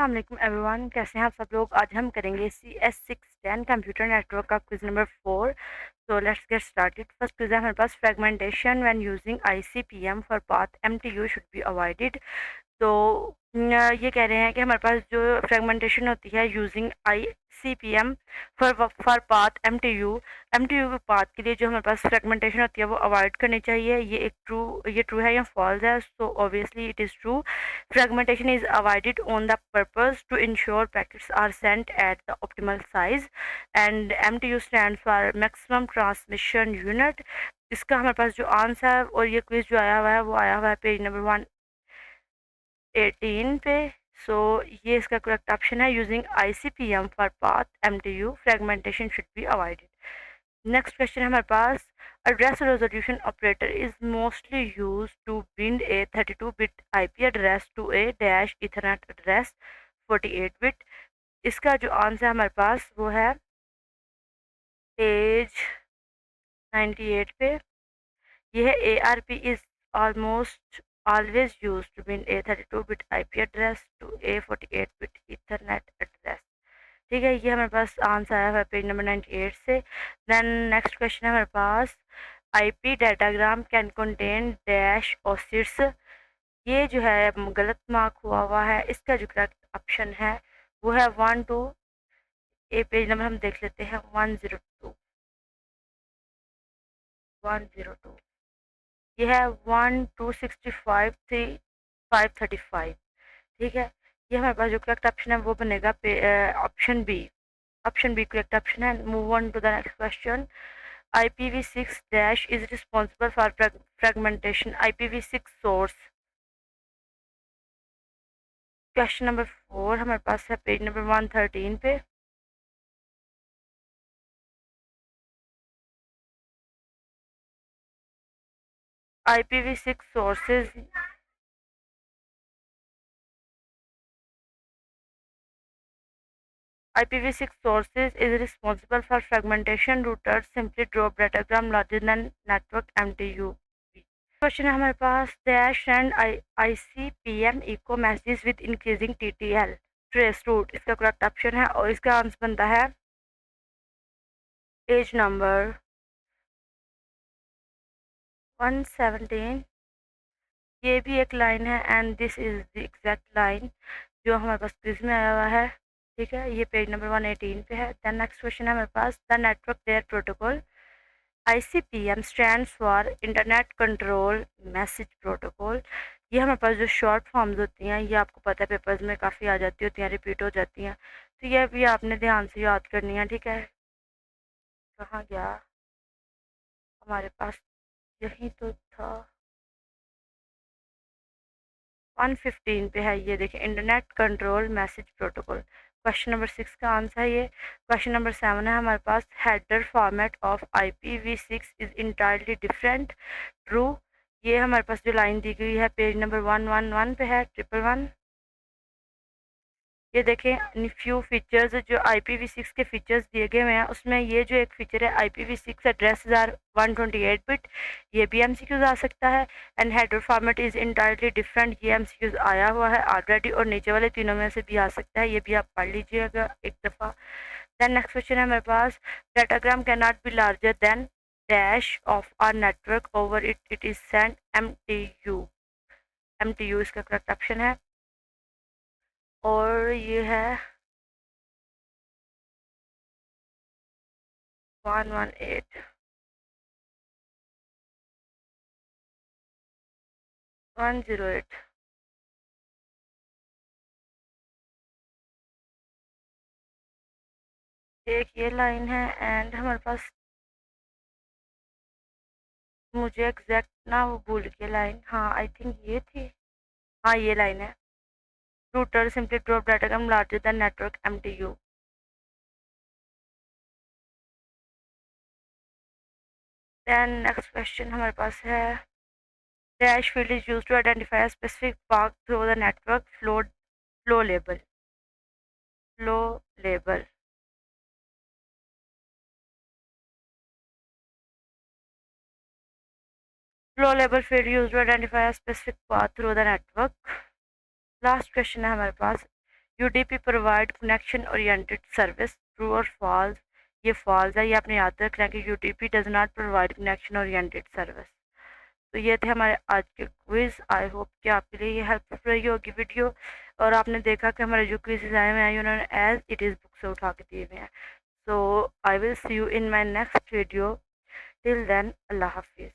अस्सलाम एवरीवन, कैसे हैं आप सब लोग। आज हम करेंगे CS610 कंप्यूटर नेटवर्क का quiz number 4। So let's get started. First quiz है हमारे पास, fragmentation when using ICPM for path MTU should be avoided. तो ये कह रहे हैं कि हमारे पास जो फ्रेगमेंटेशन होती है using ICPM for path MTU के पाथ के लिए जो हमारे पास फ्रेगमेंटेशन होती है वो अवॉइड करनी चाहिए। ये ट्रू है या फॉल्स है? So obviously it is true. Fragmentation is avoided on the purpose to ensure packets are sent at the optimal size, and MTU stands for maximum transmission unit। इसका हमारे पास जो आंसर है और ये क्विज जो आया हुआ है वो आया हुआ है पेज नंबर 118 पे। सो ये इसका करेक्ट ऑप्शन है, using ICPM for path MTU fragmentation should be avoided. Next question है हमारे पास, address resolution operator is mostly used to bind a 32-bit IP address to a dash ethernet address 48-bit। इसका जो answer है हमारे पास वो है page 98 पे। यह ARP is almost always used to bind a 32-bit IP address to a 48-bit ethernet address। ठीक है, ये हमारे पास आंसर आया हुआ है पेज नंबर 98 से। देन नेक्स्ट क्वेश्चन है हमारे पास, IP datagram can contain dash octets. ये जो है गलत मार्क हुआ है। इसका जो करेक्ट ऑप्शन है वो है 1 2। ए पेज नंबर हम देख लेते हैं 102। 102 ये है 1 2 65 535। ठीक है, ये हमारे पास जो करेक्ट ऑप्शन है वो बनेगा option B. Option B correct option है। Move on to the next question. IPv6 dash is responsible for fragmentation। IPv6 source। Question number 4 हमारे पास है पेज नंबर 113 पे। IPv6 sources IPv6 sources is responsible for fragmentation। Routers simply drop datagram larger than network MTU। Question है हमारे पास, dash and ICPM echo messages with increasing TTL trace route। इसका correct option है और इसका answer बनता है page number 117। ये भी एक लाइन है and this is the exact line जो हमारे पास क्विज में आया हुआ है। ठीक है, ये पेज नंबर 118 पे है। देन नेक्स्ट क्वेश्चन है हमारे पास, the network layer protocol ICPM stands for internet control message protocol. ये हमारे पास जो शॉर्ट फॉर्म्स होती हैं ये आपको पता है पेपर्स में काफ़ी आ जाती होती हैं, रिपीट हो जाती हैं, तो ये भी आपने ध्यान से याद करनी है। ठीक है, कहाँ गया हमारे पास, यही तो था 115 पे है। ये देखिए, internet control message protocol. Question number 6 का आंसर है ये। क्वेश्चन नंबर 7 है हमारे पास, header format of IPv6 is entirely different. True. ये हमारे पास जो लाइन दी गई है पेज नंबर 111 पे है, 111। ये देखें, फ्यू फीचर्स जो IPv6 के फीचर्स दिए गए हुए हैं उसमें ये जो एक फीचर है IPv6 एड्रेस 128 बिट, ये भी MCQs आ सकता है। And header format is entirely different, ये MCQs आया हुआ है ऑलरेडी और नीचे वाले तीनों में से भी आ सकता है, ये भी आप पढ़ लीजिएगा एक दफ़ा। दैन नेक्स्ट क्वेश्चन है हमारे पास, datagram can not be larger than dash of our network over it is send MTU। MTU इसका करेक्ट ऑप्शन है और ये है 118 108। एक ये लाइन है एंड हमारे पास, मुझे एग्जैक्ट ना वो भूल के लाइन, हाँ आई थिंक ये थी, हाँ ये लाइन है, router simply drop datagram larger than network MTU। Then next question हमारे पास है, dash field is use to identify a specific path through the network flow label। Flow label. Flow label field use to identify a specific path through the network। Last question है हमारे पास, UDP provide connection oriented service, true और false. ये false है, ये आपने याद रखना है कि UDP does not provide connection oriented service. तो ये थे हमारे आज के क्विज़। आई होप कि आपके लिए ये हेल्पफुल रही होगी वीडियो। और आपने देखा कि हमारे जो क्विज़ आए हुए हैं उन्होंने एज इट इज़ बुक से उठा के दिए हुए हैं। So I will see you in my next video. Till then, अल्लाह हाफिज़।